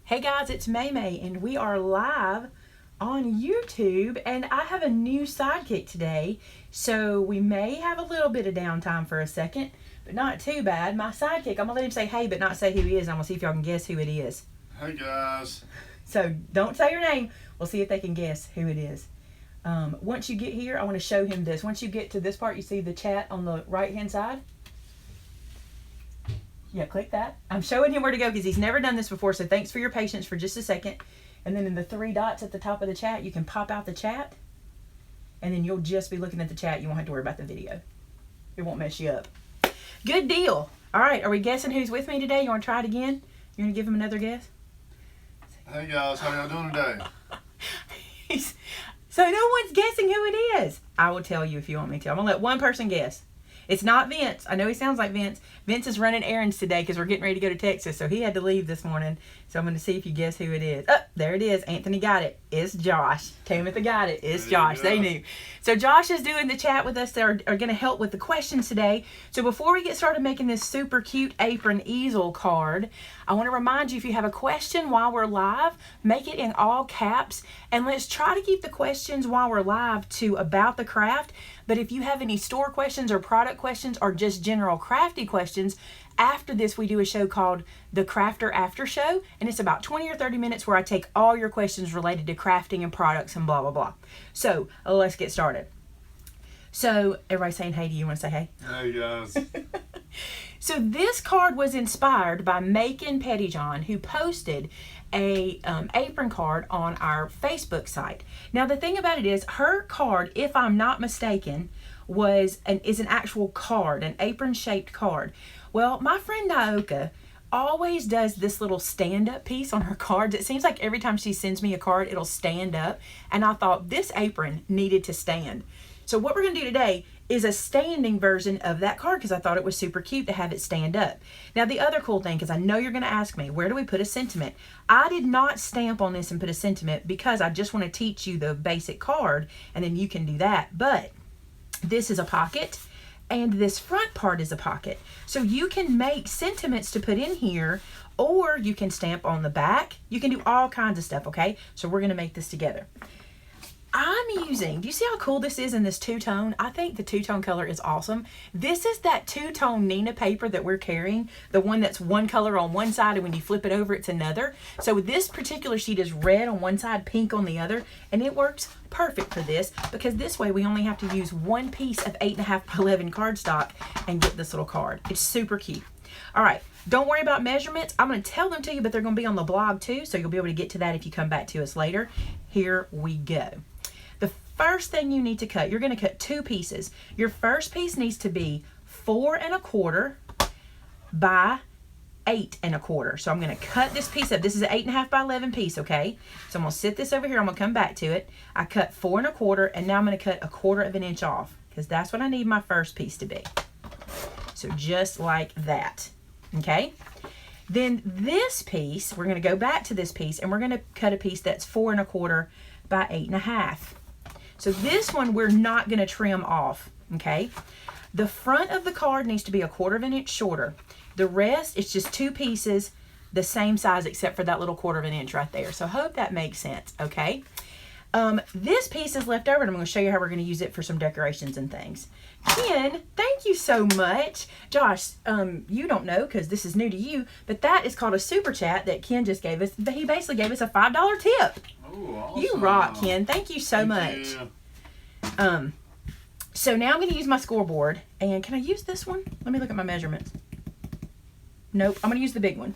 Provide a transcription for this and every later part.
Hey guys, it's Maymay and we are live on YouTube, and I have a new sidekick today, so we may have a little bit of downtime for a second, but not too bad. My sidekick, I'm gonna let him say hey but not say who he is, and I'm gonna see if y'all can guess who it is. Hey guys. So don't say your name, we'll see if they can guess who it is. Once you get here, I want to show him this. Once you get to this part, you see the chat on the right hand side. Yeah, click that. I'm showing him where to go because he's never done this before, so thanks for your patience for just a second. And then in the 3 dots at the top of the chat, you can pop out the chat, and then you'll just be looking at the chat. You won't have to worry about the video. It won't mess you up. Good deal. All right, are we guessing who's with me today? You want to try it again? You want to give him another guess? Hey guys, how y'all doing today? So no one's guessing who it is. I will tell you if you want me to. I'm going to let one person guess. It's not Vince. I know he sounds like Vince. Vince is running errands today because we're getting ready to go to Texas, so he had to leave this morning. So I'm going to see if you guess who it is. Oh, there it is. Anthony got it. It's Josh. Timothy got it. It's Josh. They knew. So Josh is doing the chat with us. They are going to help with the questions today. So before we get started making this super cute apron easel card, I want to remind you, if you have a question while we're live, make it in all caps. And let's try to keep the questions while we're live to about the craft. But if you have any store questions or product questions or just general crafty questions, after this we do a show called the Crafter After Show, and it's about 20 or 30 minutes where I take all your questions related to crafting and products and blah blah blah. So let's get started. So everybody's saying hey. Do you want to say hey? Hey guys. So this card was inspired by Macon Pettyjohn, who posted a apron card on our Facebook site. Now the thing about it is, her card, if I'm not mistaken, is an actual card, an apron shaped card. Well, my friend Dioka always does this little stand-up piece on her cards. It seems like every time she sends me a card, it'll stand up, and I thought this apron needed to stand. So what we're going to do today is a standing version of that card because I thought it was super cute to have it stand up. Now the other cool thing, because I know you're going to ask me, where do we put a sentiment? I did not stamp on this and put a sentiment because I just want to teach you the basic card, and then you can do that. But this is a pocket, and this front part is a pocket. So you can make sentiments to put in here, or you can stamp on the back. You can do all kinds of stuff, okay? So we're going to make this together. I'm using, do you see how cool this is in this two-tone? I think the two-tone color is awesome. This is that two-tone Nina paper that we're carrying, the one that's one color on one side, and when you flip it over, it's another. So this particular sheet is red on one side, pink on the other, and it works perfect for this because this way we only have to use one piece of 8.5 by 11 cardstock and get this little card. It's super cute. All right, don't worry about measurements. I'm going to tell them to you, but they're going to be on the blog too, so you'll be able to get to that if you come back to us later. Here we go. The first thing you need to cut, you're going to cut 2 pieces. Your first piece needs to be 4 1/4 by 8 1/4. So I'm going to cut this piece up. This is an 8.5 by 11 piece, okay? So I'm going to sit this over here. I'm going to come back to it. I cut 4 1/4, and now I'm going to cut 1/4 of an inch off because that's what I need my first piece to be. So just like that, okay? Then this piece, we're going to go back to this piece, and we're going to cut a piece that's 4 1/4 by 8.5. So this one we're not going to trim off, okay? The front of the card needs to be 1/4 of an inch shorter. The rest is just 2 pieces the same size except for that little 1/4 of an inch right there. So I hope that makes sense, okay? This piece is left over, and I'm going to show you how we're going to use it for some decorations and things. Ken, thank you so much. Josh, you don't know because this is new to you, but that is called a super chat that Ken just gave us. He basically gave us a $5 tip. Oh, awesome. You rock, Ken. Thank you so much. You. So now I'm going to use my scoreboard, and can I use this one? Let me look at my measurements. Nope, I'm going to use the big one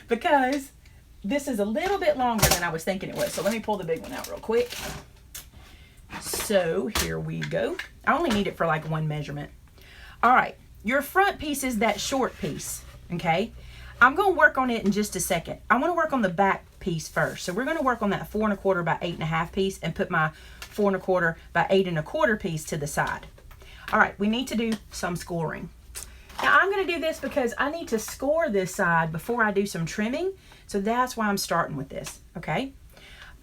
because this is a little bit longer than I was thinking it was. So let me pull the big one out real quick. So here we go. I only need it for like one measurement. All right, your front piece is that short piece, okay? I'm going to work on it in just a second. I want to work on the back piece first. So we're going to work on that 4 1/4 by 8.5 piece and put my 4 1/4 by 8 1/4 piece to the side. All right, we need to do some scoring. Now I'm going to do this because I need to score this side before I do some trimming. So that's why I'm starting with this, okay?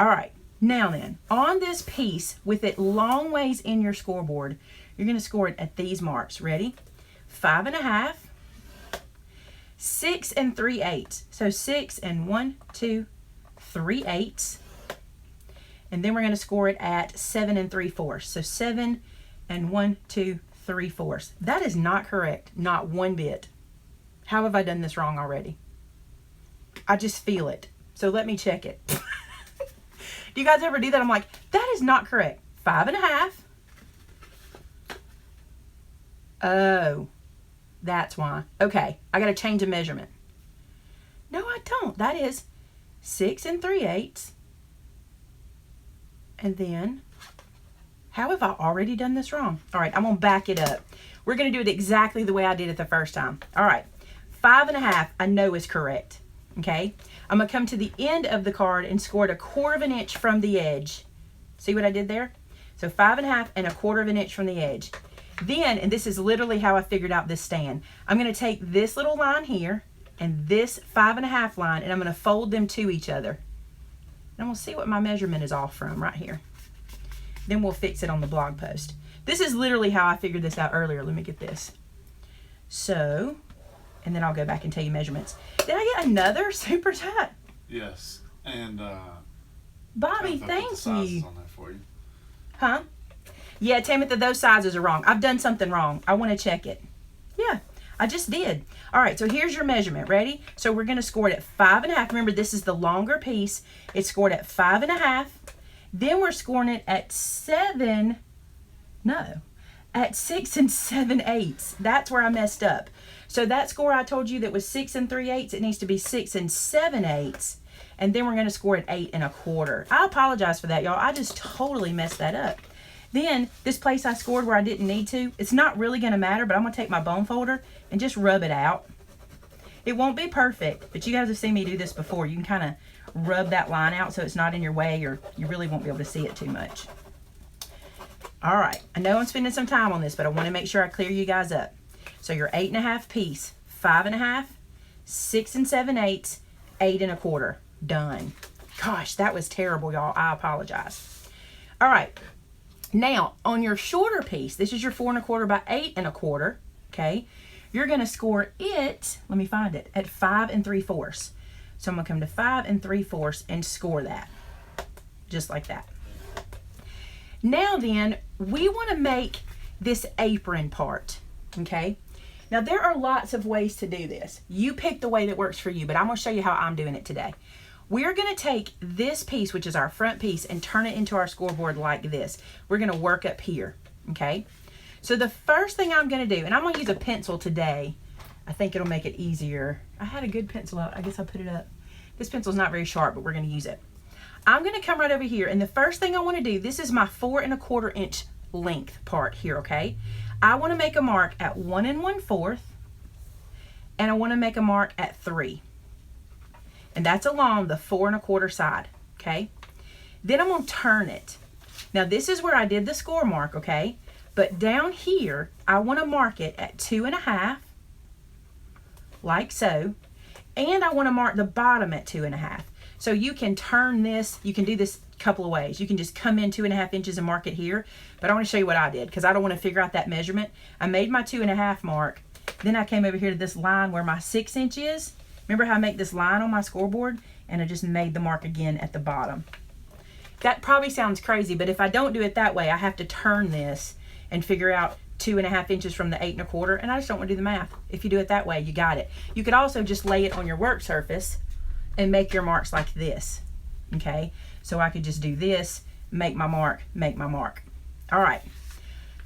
All right, now then, on this piece with it long ways in your scoreboard, you're going to score it at these marks. Ready? 5 1/2, 6 3/8. So 6 and 1, 2, 3/8. And then we're going to score it at 7 3/4. So 7 and 1, 2, 3/4. That is not correct. Not one bit. How have I done this wrong already? I just feel it. So let me check it. Do you guys ever do that? I'm like, that is not correct. 5 1/2. Oh, that's why. Okay, I got to change a measurement. No, I don't. That is 6 3/8. And then, how have I already done this wrong? All right, I'm going to back it up. We're going to do it exactly the way I did it the first time. All right, 5 1/2 I know is correct. Okay, I'm going to come to the end of the card and score it 1/4 inch from the edge. See what I did there? So 5 1/2 and 1/4 inch from the edge. Then, and this is literally how I figured out this stand, I'm going to take this little line here and this 5 1/2 line, and I'm going to fold them to each other. And I'm going to see what my measurement is off from right here. Then we'll fix it on the blog post. This is literally how I figured this out earlier. Let me get this. So, and then I'll go back and tell you measurements. Did I get another super tight? Yes. And Bobby, thank you. On there for you. Huh? Yeah, Tamitha, those sizes are wrong. I've done something wrong. I want to check it. Yeah, I just did. All right, so here's your measurement. Ready? So we're going to score it at 5 1/2. Remember, this is the longer piece. It's scored at 5 1/2. Then we're scoring it at 6 7/8. That's where I messed up. So that score I told you that was 6 3/8, it needs to be 6 7/8. And then we're going to score at 8 1/4. I apologize for that, y'all. I just totally messed that up. Then this place I scored where I didn't need to, it's not really going to matter, but I'm going to take my bone folder and just rub it out. It won't be perfect, but you guys have seen me do this before. You can kind of rub that line out so it's not in your way, or you really won't be able to see it too much. All right, I know I'm spending some time on this, but I want to make sure I clear you guys up. So your 8 1/2 piece, 5 1/2, 6 7/8, 8 1/4. Done. Gosh, that was terrible, y'all. I apologize. All right. Now, on your shorter piece, this is your 4 1/4 by 8 1/4, okay? You're going to score it, let me find it, at 5 3/4. So I'm going to come to 5 3/4 and score that, just like that. Now then, we want to make this apron part, okay? Now, there are lots of ways to do this. You pick the way that works for you, but I'm going to show you how I'm doing it today. We're going to take this piece, which is our front piece, and turn it into our scoreboard like this. We're going to work up here, okay? So the first thing I'm going to do, and I'm going to use a pencil today. I think it'll make it easier. I had a good pencil out. I guess I'll put it up. This pencil's not very sharp, but we're going to use it. I'm going to come right over here, and the first thing I want to do, this is my 4 1/4 inch length part here, okay? I want to make a mark at 1 1/4, and I want to make a mark at 3. And that's along the 4 1/4 side, okay? Then I'm going to turn it. Now, this is where I did the score mark, okay? But down here, I want to mark it at 2 1/2, like so. And I want to mark the bottom at 2 1/2. So you can turn this, you can do this a couple of ways. You can just come in 2 1/2 inches and mark it here. But I want to show you what I did, because I don't want to figure out that measurement. I made my 2 1/2 mark. Then I came over here to this line where my 6 inch is. Remember how I make this line on my scoreboard? And I just made the mark again at the bottom. That probably sounds crazy, but if I don't do it that way, I have to turn this and figure out 2 1/2 inches from the 8 1/4, and I just don't want to do the math. If you do it that way, you got it. You could also just lay it on your work surface and make your marks like this, okay? So I could just do this, make my mark, make my mark. All right,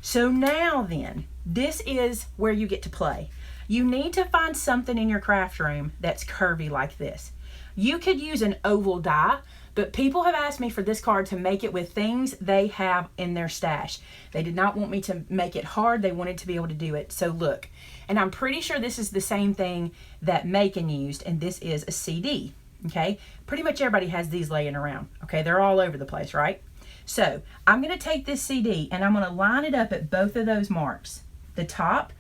so now then, this is where you get to play. You need to find something in your craft room that's curvy like this. You could use an oval die, but people have asked me for this card to make it with things they have in their stash. They did not want me to make it hard. They wanted to be able to do it. So look, and I'm pretty sure this is the same thing that Macon used, and this is a CD, okay? Pretty much everybody has these laying around, okay? They're all over the place, right? So I'm going to take this CD, and I'm going to line it up at both of those marks, the top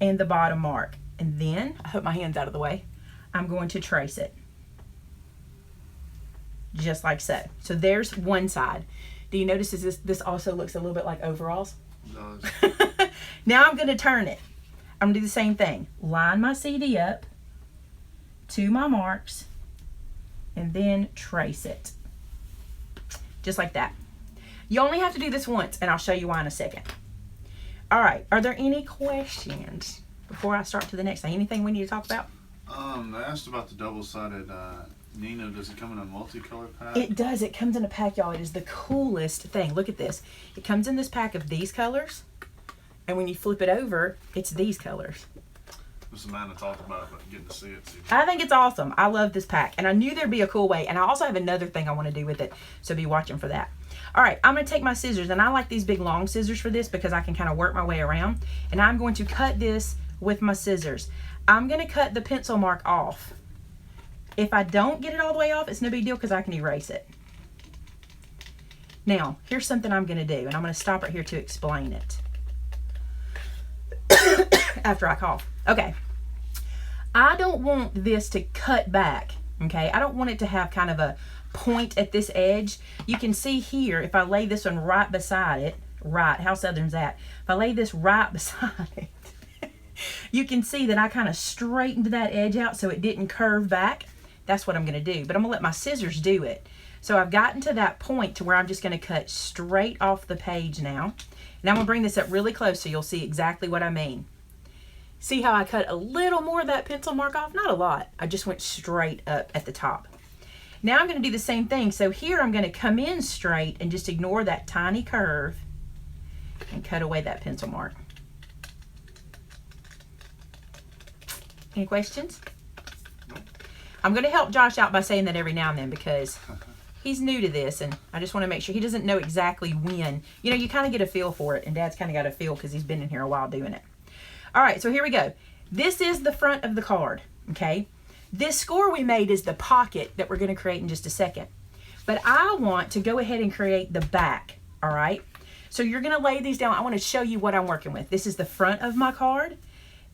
and the bottom mark. And then, I hope my hand's out of the way, I'm going to trace it. Just like so. So there's one side. Do you notice this also looks a little bit like overalls? No. Now I'm going to turn it. I'm going to do the same thing. Line my CD up to my marks and then trace it. Just like that. You only have to do this once, and I'll show you why in a second. All right, are there any questions before I start to the next thing? Anything we need to talk about? They asked about the double-sided Nino. Does it come in a multicolor pack? It does. It comes in a pack, y'all. It is the coolest thing. Look at this. It comes in this pack of these colors, and when you flip it over, it's these colors. This Amanda talked about it, but getting to see it. I think it's awesome. I love this pack, and I knew there'd be a cool way, and I also have another thing I want to do with it, so be watching for that. All right, I'm going to take my scissors, and I like these big long scissors for this because I can kind of work my way around, and I'm going to cut this with my scissors. I'm going to cut the pencil mark off. If I don't get it all the way off, it's no big deal because I can erase it. Now, here's something I'm going to do, and I'm going to stop right here to explain it after I cough. Okay. I don't want this to cut back, okay? I don't want it to have kind of a point at this edge. You can see here, if I lay this one right beside it, right, how southern's that? If I lay this right beside it, you can see that I kind of straightened that edge out so it didn't curve back. That's what I'm going to do, but I'm going to let my scissors do it. So I've gotten to that point to where I'm just going to cut straight off the page now. And I'm going to bring this up really close so you'll see exactly what I mean. See how I cut a little more of that pencil mark off? Not a lot. I just went straight up at the top. Now I'm going to do the same thing. So here I'm going to come in straight and just ignore that tiny curve and cut away that pencil mark. Any questions? I'm going to help Josh out by saying that every now and then because he's new to this, and I just want to make sure he doesn't know exactly when. You know, you kind of get a feel for it, and Dad's kind of got a feel because he's been in here a while doing it. All right, so here we go. This is the front of the card, okay? This score we made is the pocket that we're going to create in just a second. But I want to go ahead and create the back, all right? So you're going to lay these down. I want to show you what I'm working with. This is the front of my card.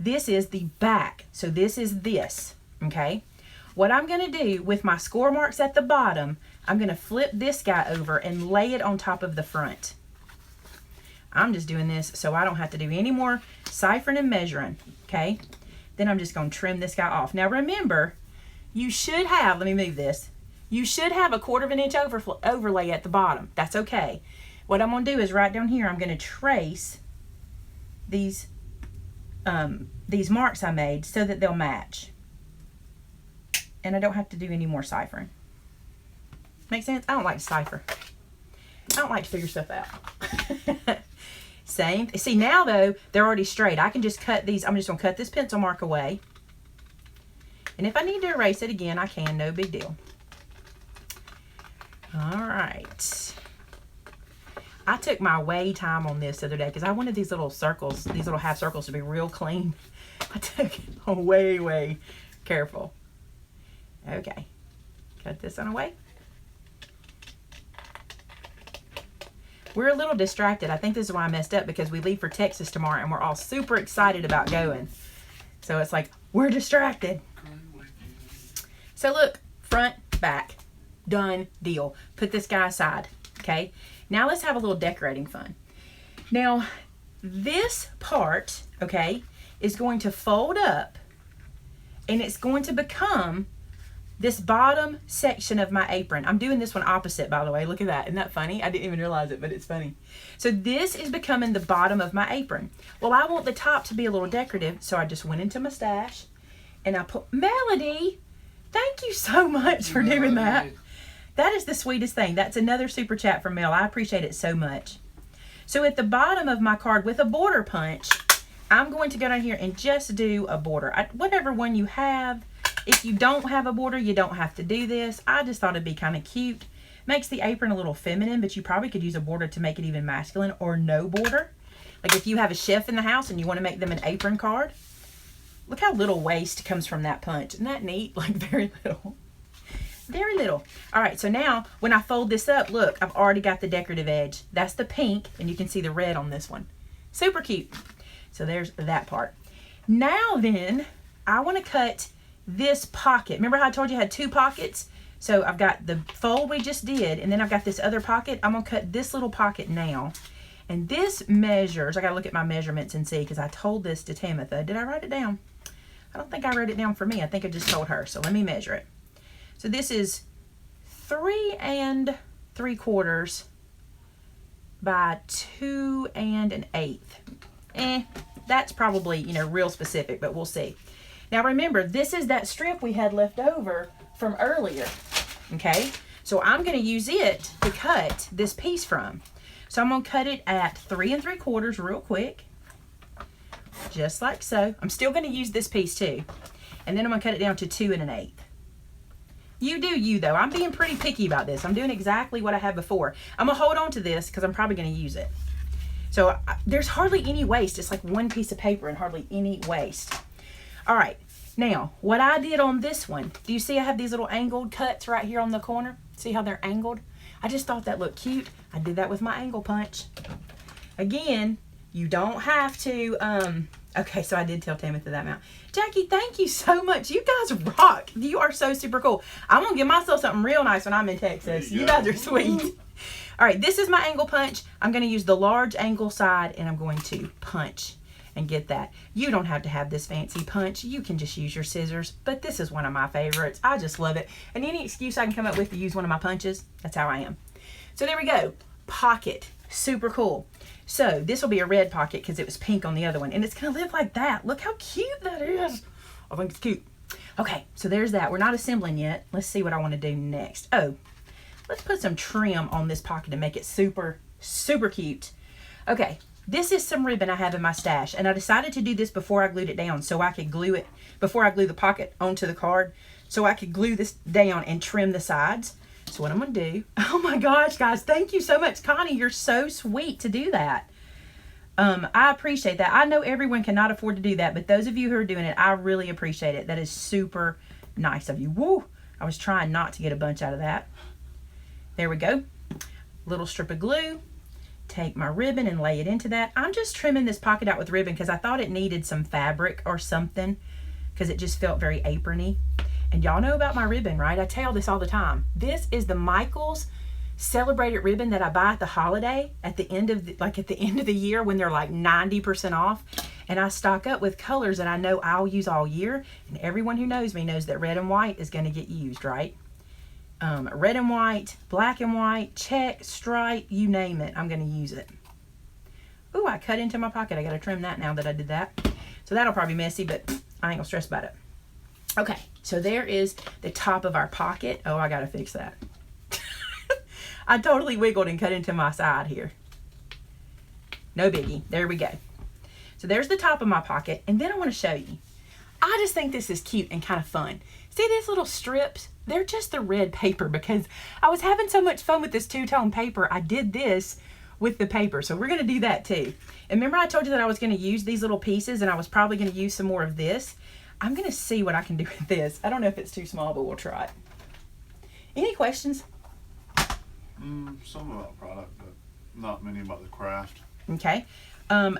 This is the back. So this is this, okay? What I'm going to do with my score marks at the bottom, I'm going to flip this guy over and lay it on top of the front. I'm just doing this so I don't have to do any more ciphering and measuring, okay? Then I'm just going to trim this guy off. Now remember, you should have, let me move this, you should have a 1/4 inch overlay at the bottom. That's okay. What I'm going to do is right down here, I'm going to trace these marks I made so that they'll match. And I don't have to do any more ciphering. Make sense? I don't like to cipher. I don't like to figure stuff out. Same. See, now though, they're already straight. I can just cut these. I'm just going to cut this pencil mark away. And if I need to erase it again, I can. No big deal. All right. I took my way time on this the other day because I wanted these little circles, these little half circles to be real clean. I took it way careful. Okay. Cut this one away. We're a little distracted. I think this is why I messed up because we leave for Texas tomorrow and we're all super excited about going. So it's like, we're distracted. So look, front, back, done, deal. Put this guy aside, okay? Now let's have a little decorating fun. Now, this part, okay, is going to fold up and it's going to become this bottom section of my apron. I'm doing this one opposite, by the way. Look at that. Isn't that funny? I didn't even realize it, but it's funny. So this is becoming the bottom of my apron. Well, I want the top to be a little decorative, so I just went into my stash and I put, Melody, thank you so much for doing that. That is the sweetest thing. That's another super chat from Mel. I appreciate it so much. So at the bottom of my card with a border punch, I'm going to go down here and just do a border. Whatever one you have. If you don't have a border, you don't have to do this. I just thought it'd be kind of cute. Makes the apron a little feminine, but you probably could use a border to make it even masculine or no border. Like if you have a chef in the house and you want to make them an apron card. Look how little waste comes from that punch. Isn't that neat? Like very little. Very little. All right, so now when I fold this up, look, I've already got the decorative edge. That's the pink, and you can see the red on this one. Super cute. So there's that part. Now then, I want to cut this pocket. Remember how I told you I had 2 pockets? So I've got the fold we just did, and then I've got this other pocket. I'm going to cut this little pocket now. And this measures, I got to look at my measurements and see, because I told this to Tamitha. Did I write it down? I don't think I wrote it down for me. I think I just told her. So let me measure it. So this is 3 3/4 by 2 1/8. That's probably, you know, real specific, but we'll see. Now remember, this is that strip we had left over from earlier, okay? So I'm going to use it to cut this piece from. So I'm going to cut it at 3 3/4 real quick, just like so. I'm still going to use this piece too. And then I'm going to cut it down to 2 1/8. You do you, though. I'm being pretty picky about this. I'm doing exactly what I had before. I'm going to hold on to this because I'm probably going to use it. So there's hardly any waste. It's like one piece of paper and hardly any waste. All right. Now, what I did on this one, do you see I have these little angled cuts right here on the corner? See how they're angled? I just thought that looked cute. I did that with my angle punch. Again, you don't have to, okay, so I did tell Timothy that amount. Jackie, thank you so much. You guys rock. You are so super cool. I'm going to give myself something real nice when I'm in Texas. You guys are sweet. All right, this is my angle punch. I'm going to use the large angle side, and I'm going to punch and get that. You don't have to have this fancy punch. You can just use your scissors, but this is one of my favorites. I just love it. And any excuse I can come up with to use one of my punches, that's how I am. So there we go. Pocket. Super cool. So this will be a red pocket because it was pink on the other one. And it's going to live like that. Look how cute that is. I think it's cute. Okay, so there's that. We're not assembling yet. Let's see what I want to do next. Oh, let's put some trim on this pocket and make it super, super cute. Okay, this is some ribbon I have in my stash. And I decided to do this before I glued it down so I could glue it, before I glue the pocket onto the card, so I could glue this down and trim the sides. So what I'm going to do, oh my gosh, guys, thank you so much. Connie, you're so sweet to do that. I appreciate that. I know everyone cannot afford to do that, but those of you who are doing it, I really appreciate it. That is super nice of you. Woo! I was trying not to get a bunch out of that. There we go. Little strip of glue. Take my ribbon and lay it into that. I'm just trimming this pocket out with ribbon because I thought it needed some fabric or something because it just felt very aprony. And y'all know about my ribbon, right? I tell this all the time. This is the Michaels Celebrated ribbon that I buy at the holiday at the end of the year when they're like 90% off. And I stock up with colors that I know I'll use all year. And everyone who knows me knows that red and white is going to get used, right? Red and white, black and white, check, stripe, you name it. I'm going to use it. Ooh, I cut into my pocket. I got to trim that now that I did that. So that'll probably be messy, but I ain't going to stress about it. Okay, so there is the top of our pocket. Oh, I got to fix that. I totally wiggled and cut into my side here. No biggie. There we go. So there's the top of my pocket. And then I want to show you. I just think this is cute and kind of fun. See these little strips? They're just the red paper because I was having so much fun with this two-tone paper. I did this with the paper. So we're going to do that too. And remember I told you that I was going to use these little pieces and I was probably going to use some more of this. I'm going to see what I can do with this. I don't know if it's too small, but we'll try it. Any questions? Some about product, but not many about the craft. Okay.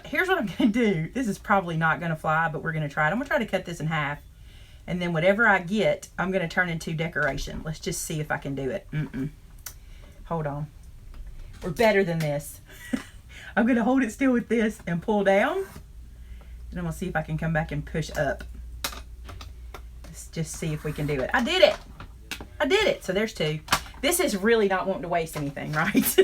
Here's what I'm going to do. This is probably not going to fly, but we're going to try it. I'm going to try to cut this in half. And then whatever I get, I'm going to turn into decoration. Let's just see if I can do it. Hold on. We're better than this. I'm going to hold it still with this and pull down. And I'm going to see if I can come back and push up. Let's just see if we can do it. I did it. I did it. So there's two. This is really not wanting to waste anything, right?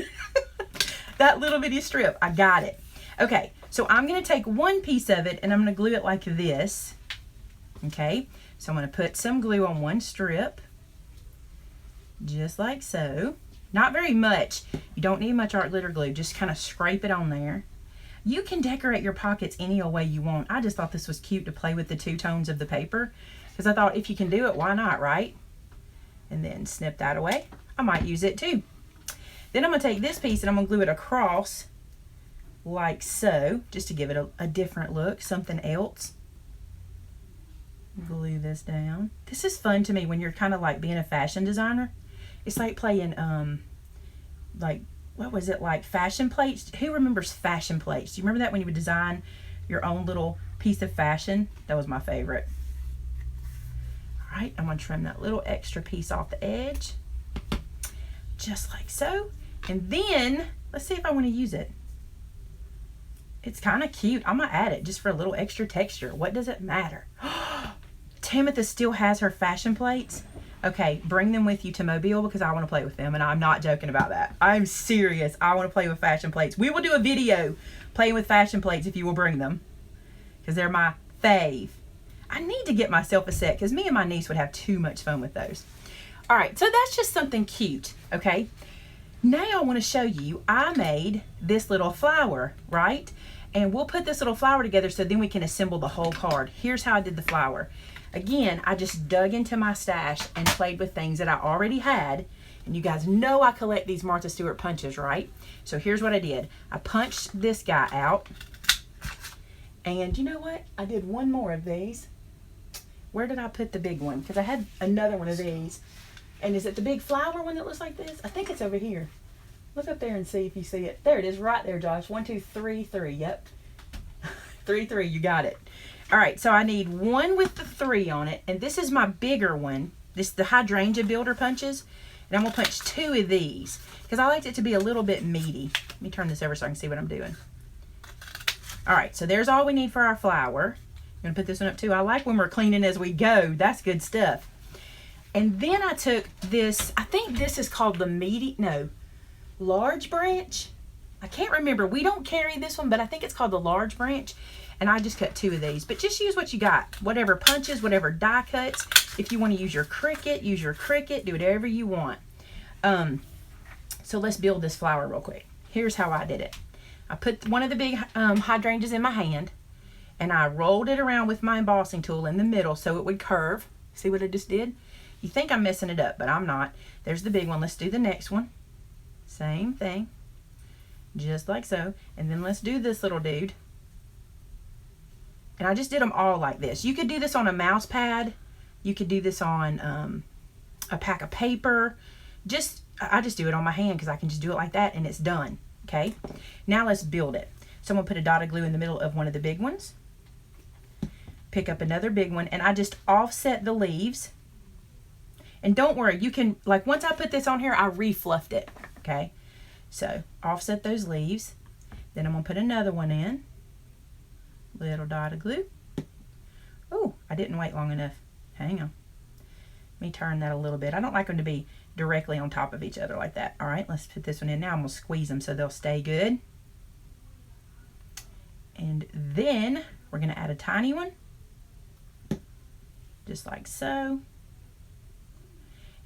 That little bitty strip. I got it. Okay. So I'm going to take one piece of it and I'm going to glue it like this. Okay. So I'm going to put some glue on one strip. Just like so. Not very much. You don't need much art glitter glue. Just kind of scrape it on there. You can decorate your pockets any old way you want. I just thought this was cute to play with the two tones of the paper. Because I thought if you can do it, why not, right? And then snip that away. I might use it too. Then I'm going to take this piece and I'm going to glue it across like so. Just to give it a different look. Something else. Glue this down. This is fun to me when you're kind of like being a fashion designer. It's like playing, like, what was it, like fashion plates? Who remembers fashion plates? Do you remember that when you would design your own little piece of fashion? That was my favorite. All right, I'm going to trim that little extra piece off the edge. Just like so. And then, let's see if I want to use it. It's kind of cute. I'm going to add it just for a little extra texture. What does it matter? Tamitha still has her fashion plates, okay, bring them with you to Mobile because I want to play with them, and I'm not joking about that. I'm serious. I want to play with fashion plates. We will do a video playing with fashion plates if you will bring them because they're my fave. I need to get myself a set because me and my niece would have too much fun with those. All right, so that's just something cute, okay? Now I want to show you, I made this little flower, right? And we'll put this little flower together so then we can assemble the whole card. Here's how I did the flower. Again, I just dug into my stash and played with things that I already had. And you guys know I collect these Martha Stewart punches, right? So here's what I did. I punched this guy out. And you know what? I did one more of these. Where did I put the big one? Because I had another one of these. And is it the big flower one that looks like this? I think it's over here. Look up there and see if you see it. There it is right there, Josh. 1, 2, 3, 3. Yep. 3, 3. You got it. All right. So I need one with the 3 on it. And this is my bigger one. This is the hydrangea builder punches. And I'm going to punch 2 of these. Because I liked it to be a little bit meaty. Let me turn this over so I can see what I'm doing. All right. So there's all we need for our flower. I'm going to put this one up too. I like when we're cleaning as we go. That's good stuff. And then I took this, I think this is called the large branch. I can't remember. We don't carry this one, but I think it's called the large branch. And I just cut 2 of these. But just use what you got. Whatever punches, whatever die cuts. If you want to use your cricket, use your cricket. Do whatever you want. So let's build this flower real quick. Here's how I did it. I put one of the big hydrangeas in my hand. And I rolled it around with my embossing tool in the middle so it would curve. See what I just did? You think I'm messing it up, but I'm not. There's the big one. Let's do the next one. Same thing. Just like so. And then let's do this little dude. And I just did them all like this. You could do this on a mouse pad. You could do this on a pack of paper. I just do it on my hand because I can just do it like that and it's done. Okay? Now let's build it. So I'm going to put a dot of glue in the middle of one of the big ones. Pick up another big one, and I just offset the leaves. And don't worry, you can, like once I put this on here, I re-fluffed it, okay? So offset those leaves. Then I'm going to put another one in. Little dot of glue. Oh, I didn't wait long enough. Hang on. Let me turn that a little bit. I don't like them to be directly on top of each other like that. All right, let's put this one in now. I'm going to squeeze them so they'll stay good. And then we're going to add a tiny one. Just like so.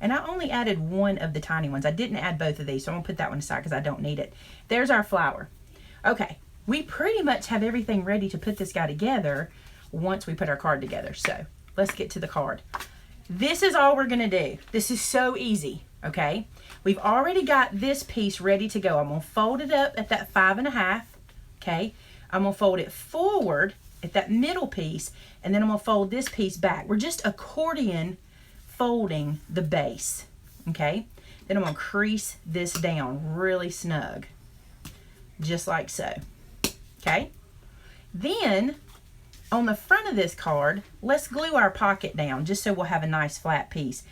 And I only added one of the tiny ones. I didn't add both of these, so I'm going to put that one aside because I don't need it. There's our flower. Okay, we pretty much have everything ready to put this guy together once we put our card together. So let's get to the card. This is all we're going to do. This is so easy, okay? We've already got this piece ready to go. I'm going to fold it up at that 5.5, okay? I'm going to fold it forward at that middle piece, and then I'm going to fold this piece back. We're just accordion folding the base, okay? Then I'm going to crease this down really snug, just like so, okay? Then, on the front of this card, let's glue our pocket down, just so we'll have a nice flat piece.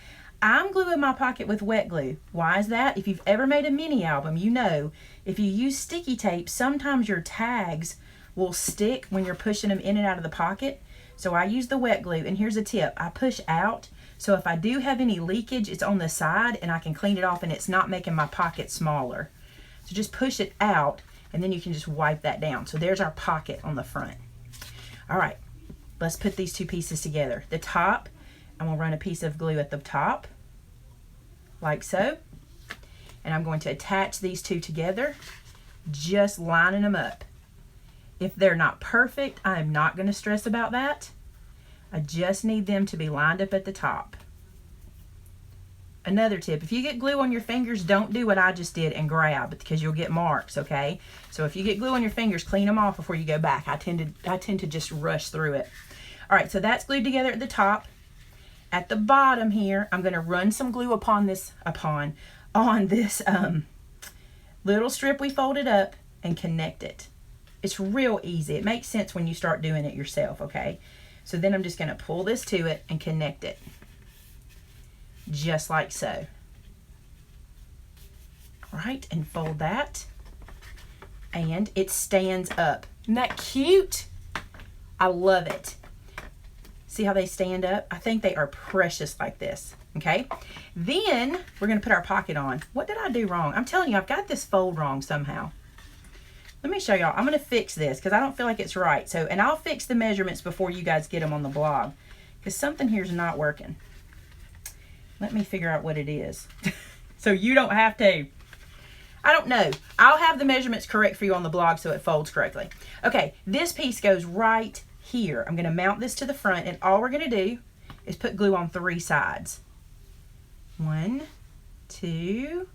I'm gluing my pocket with wet glue. Why is that? If you've ever made a mini album, you know, if you use sticky tape, sometimes your tags will stick when you're pushing them in and out of the pocket. So I use the wet glue, and here's a tip. I push out, so if I do have any leakage, it's on the side, and I can clean it off, and it's not making my pocket smaller. So just push it out, and then you can just wipe that down. So there's our pocket on the front. All right, let's put these 2 pieces together. The top, I'm going to run a piece of glue at the top, like so. And I'm going to attach these 2 together, just lining them up. If they're not perfect, I'm not going to stress about that. I just need them to be lined up at the top. Another tip, if you get glue on your fingers, don't do what I just did and grab, because you'll get marks, okay? So if you get glue on your fingers, clean them off before you go back. I tend to just rush through it. All right, so that's glued together at the top. At the bottom here, I'm going to run some glue on this little strip we folded up and connect it. It's real easy. It makes sense when you start doing it yourself, okay? So then I'm just going to pull this to it and connect it. Just like so. All right, and fold that. And it stands up. Isn't that cute? I love it. See how they stand up? I think they are precious like this. Okay, then we're going to put our pocket on. What did I do wrong? I'm telling you, I've got this fold wrong somehow. Let me show y'all. I'm going to fix this because I don't feel like it's right. So, and I'll fix the measurements before you guys get them on the blog because something here's not working. Let me figure out what it is. So you don't have to. I don't know. I'll have the measurements correct for you on the blog so it folds correctly. Okay, this piece goes right here. I'm going to mount this to the front, and all we're going to do is put glue on 3 sides. 1, 2,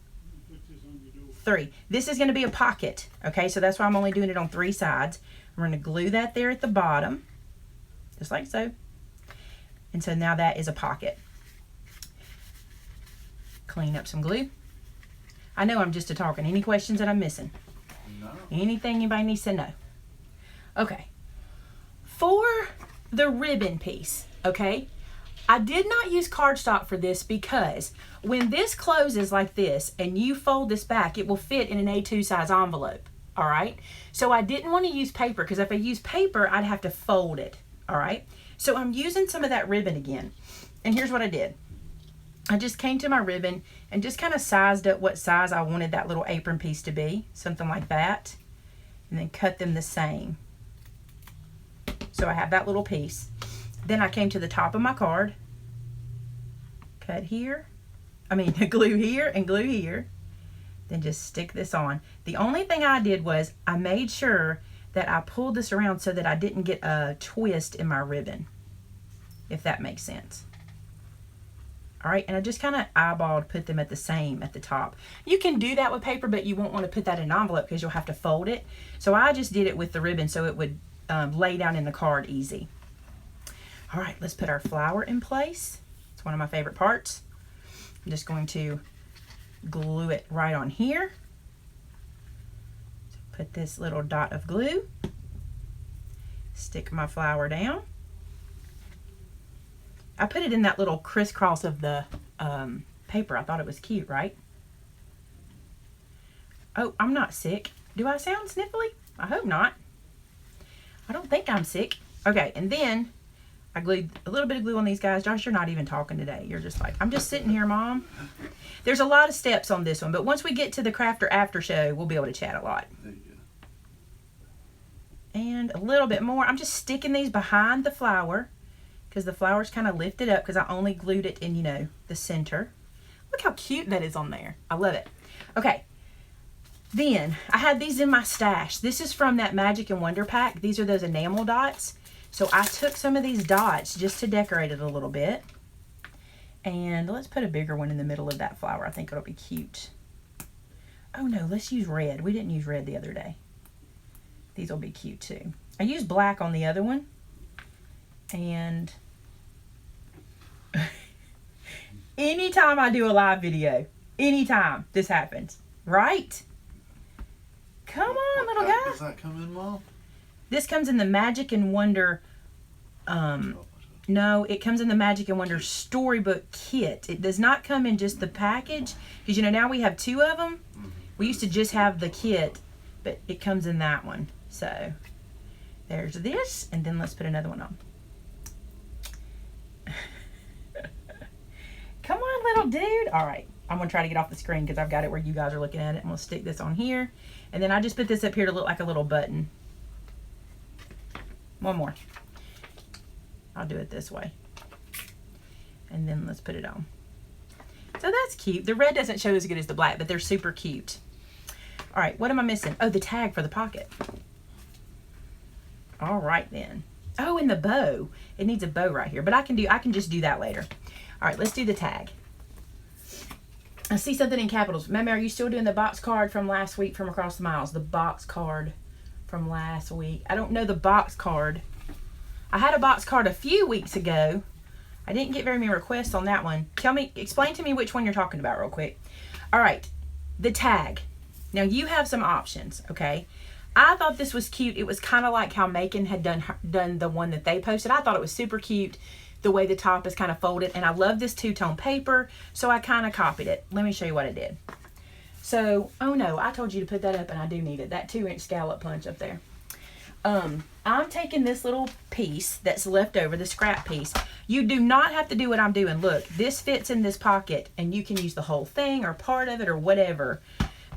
3. This is going to be a pocket, okay? So that's why I'm only doing it on 3 sides. We're going to glue that there at the bottom, just like so. And so now that is a pocket. Clean up some glue. I know I'm just talking. Any questions that I'm missing? No. Anything anybody needs to know? Okay. For the ribbon piece, okay, I did not use cardstock for this because when this closes like this and you fold this back, it will fit in an A2 size envelope, all right? So I didn't want to use paper because if I use paper, I'd have to fold it, all right? So I'm using some of that ribbon again. And here's what I did. I just came to my ribbon and just kind of sized up what size I wanted that little apron piece to be, something like that, and then cut them the same. So I have that little piece. Then I came to the top of my card, cut here, glue here and glue here, then just stick this on. The only thing I did was I made sure that I pulled this around so that I didn't get a twist in my ribbon, if that makes sense. All right, and I just kind of eyeballed, put them at the same at the top. You can do that with paper, but you won't want to put that in an envelope because you'll have to fold it. So I just did it with the ribbon so it would lay down in the card easy. All right, let's put our flower in place. It's one of my favorite parts. I'm just going to glue it right on here. So put this little dot of glue. Stick my flower down. I put it in that little crisscross of the paper. I thought it was cute, right? Oh, I'm not sick. Do I sound sniffly? I hope not. I don't think I'm sick. Okay, and then I glued a little bit of glue on these guys. Josh, you're not even talking today. You're just like, I'm just sitting here, Mom. There's a lot of steps on this one, but once we get to the crafter after show, we'll be able to chat a lot. There you go. And a little bit more. I'm just sticking these behind the flower because the flower's kind of lifted up because I only glued it in, you know, the center. Look how cute that is on there. I love it. Okay. Then I had these in my stash. This is from that Magic and Wonder pack. These are those enamel dots. So I took some of these dots just to decorate it a little bit. And let's put a bigger one in the middle of that flower. I think it'll be cute. Oh no, let's use red. We didn't use red the other day. These will be cute too. I used black on the other one. And anytime I do a live video, anytime this happens, right? Come on, little guy. Does that come in, Mom? This comes in the Magic and Wonder, no, it comes in the Magic and Wonder storybook kit. It does not come in just the package, because, you know, now we have 2 of them. We used to just have the kit, but it comes in that one. So, there's this, and then let's put another one on. Come on, little dude. All right, I'm going to try to get off the screen because I've got it where you guys are looking at it. I'm going to stick this on here, and then I just put this up here to look like a little button. One more. I'll do it this way. And then let's put it on. So that's cute. The red doesn't show as good as the black, but they're super cute. All right, what am I missing? Oh, the tag for the pocket. All right then. Oh, and the bow. It needs a bow right here, but I can just do that later. All right, let's do the tag. I see something in capitals. Maymay, are you still doing the box card from last week from Across the Miles? The box card from last week. I don't know the box card. I had a box card a few weeks ago. I didn't get very many requests on that one. Explain to me which one you're talking about real quick. All right, the tag. Now you have some options, okay? I thought this was cute. It was kind of like how Macon had done the one that they posted. I thought it was super cute the way the top is kind of folded, and I love this 2-tone paper, so I kind of copied it. Let me show you what I did. So, oh no, I told you to put that up, and I do need it. That 2-inch scallop punch up there. I'm taking this little piece that's left over, the scrap piece. You do not have to do what I'm doing. Look, this fits in this pocket, and you can use the whole thing or part of it or whatever.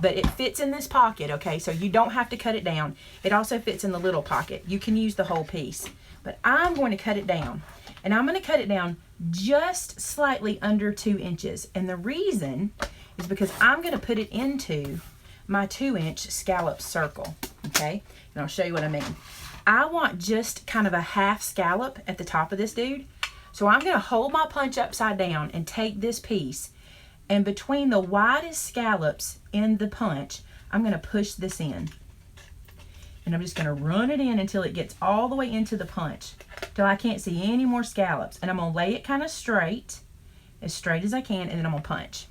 But it fits in this pocket, okay? So you don't have to cut it down. It also fits in the little pocket. You can use the whole piece. But I'm going to cut it down. And I'm going to cut it down just slightly under 2 inches. And the reason is because I'm going to put it into my 2-inch scallop circle, okay? And I'll show you what I mean. I want just kind of a half scallop at the top of this dude. So I'm going to hold my punch upside down and take this piece, and between the widest scallops in the punch, I'm going to push this in. And I'm just going to run it in until it gets all the way into the punch, till I can't see any more scallops. And I'm going to lay it kind of straight as I can, and then I'm going to punch.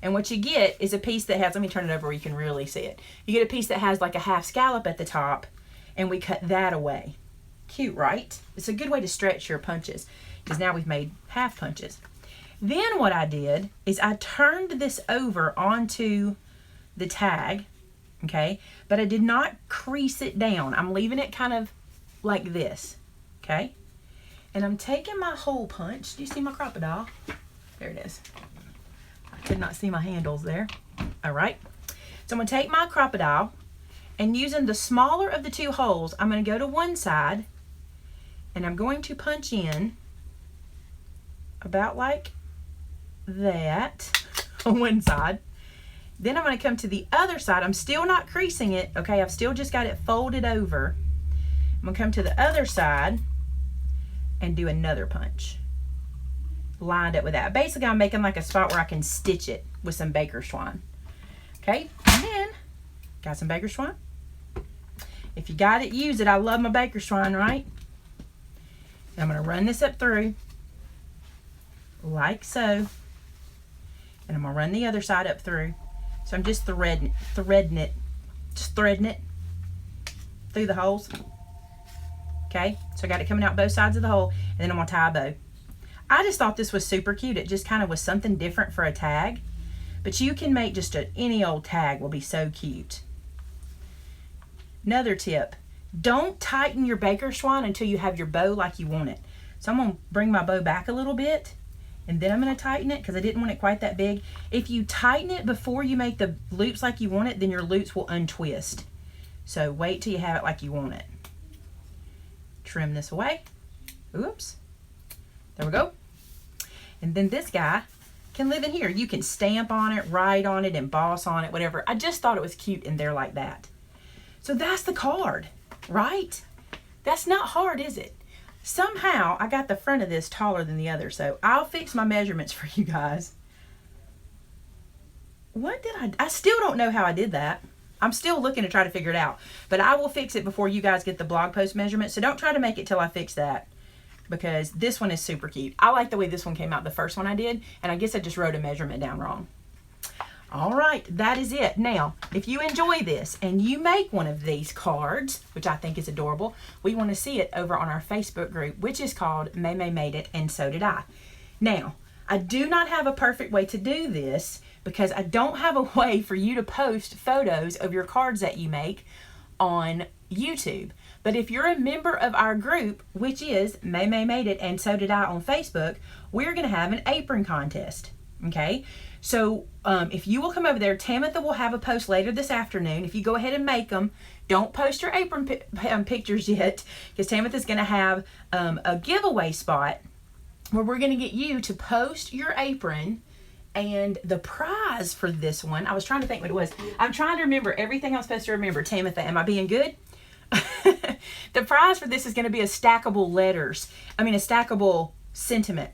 And what you get is a piece that has, let me turn it over where you can really see it. You get a piece that has like a half scallop at the top, and we cut that away. Cute, right? It's a good way to stretch your punches, because now we've made half punches. Then what I did is I turned this over onto the tag, okay? But I did not crease it down. I'm leaving it kind of like this, okay? And I'm taking my hole punch. Do you see my crocodile? There it is. I could not see my handles there. All right. So I'm going to take my crocodile, and using the smaller of the 2 holes, I'm going to go to one side, and I'm going to punch in about like that on one side. Then I'm going to come to the other side. I'm still not creasing it, okay? I've still just got it folded over. I'm going to come to the other side and do another punch lined up with that. Basically, I'm making like a spot where I can stitch it with some baker's twine. Okay, and then got some baker's twine. If you got it, use it. I love my baker's twine, right? And I'm going to run this up through like so. And I'm going to run the other side up through. So I'm just threading it through the holes. Okay, so I got it coming out both sides of the hole, and then I'm going to tie a bow. I just thought this was super cute. It just kind of was something different for a tag. But you can make just any old tag will be so cute. Another tip, don't tighten your baker's twine until you have your bow like you want it. So I'm going to bring my bow back a little bit, and then I'm going to tighten it because I didn't want it quite that big. If you tighten it before you make the loops like you want it, then your loops will untwist. So wait till you have it like you want it. Trim this away. Oops. There we go. And then this guy can live in here. You can stamp on it, write on it, emboss on it, whatever. I just thought it was cute in there like that. So that's the card, right? That's not hard, is it? Somehow I got the front of this taller than the other, so I'll fix my measurements for you guys. What did I still don't know how I did that. I'm still looking to try to figure it out, but I will fix it before you guys get the blog post measurement. So don't try to make it till I fix that, because this one is super cute. I like the way this one came out, the first one I did, and I guess I just wrote a measurement down wrong. All right, that is it. Now, if you enjoy this and you make one of these cards, which I think is adorable, we want to see it over on our Facebook group, which is called Maymay Made It, and so did I. Now, I do not have a perfect way to do this because I don't have a way for you to post photos of your cards that you make on YouTube. But if you're a member of our group, which is Maymay Made It, and so did I on Facebook, we're going to have an apron contest. Okay, so if you will come over there, Tamitha will have a post later this afternoon. If you go ahead and make them, don't post your apron pictures yet, because Tamitha's going to have a giveaway spot where we're going to get you to post your apron. And the prize for this one, I was trying to think what it was. I'm trying to remember everything I'm supposed to remember. Tamitha, am I being good? The prize for this is going to be a stackable sentiment.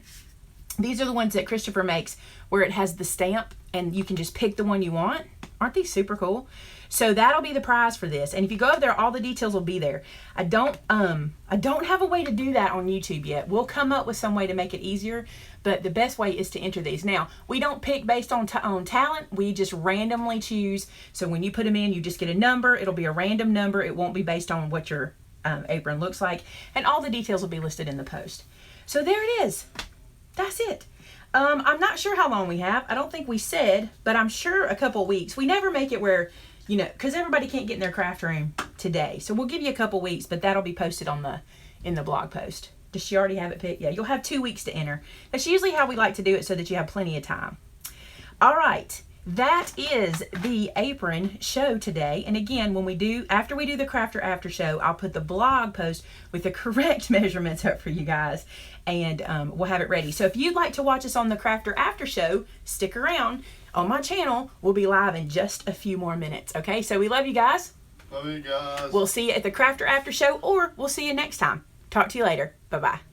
These are the ones that Christopher makes where it has the stamp and you can just pick the one you want. Aren't these super cool? So that'll be the prize for this. And if you go over there, all the details will be there. I don't have a way to do that on YouTube yet. We'll come up with some way to make it easier, but the best way is to enter these. Now, we don't pick based on talent. We just randomly choose. So when you put them in, you just get a number. It'll be a random number. It won't be based on what your apron looks like. And all the details will be listed in the post. So there it is. That's it. I'm not sure how long we have. I don't think we said, but I'm sure a couple weeks. We never make it where you know, because everybody can't get in their craft room today. So we'll give you a couple weeks, but that'll be posted in the blog post. Does she already have it picked? Yeah, you'll have 2 weeks to enter. That's usually how we like to do it so that you have plenty of time. All right. That is the apron show today. And again, after we do the crafter after show, I'll put the blog post with the correct measurements up for you guys, and we'll have it ready. So if you'd like to watch us on the crafter after show, stick around on my channel. We'll be live in just a few more minutes. Okay, so we love you guys. Love you guys. We'll see you at the crafter after show, or we'll see you next time. Talk to you later. Bye-bye.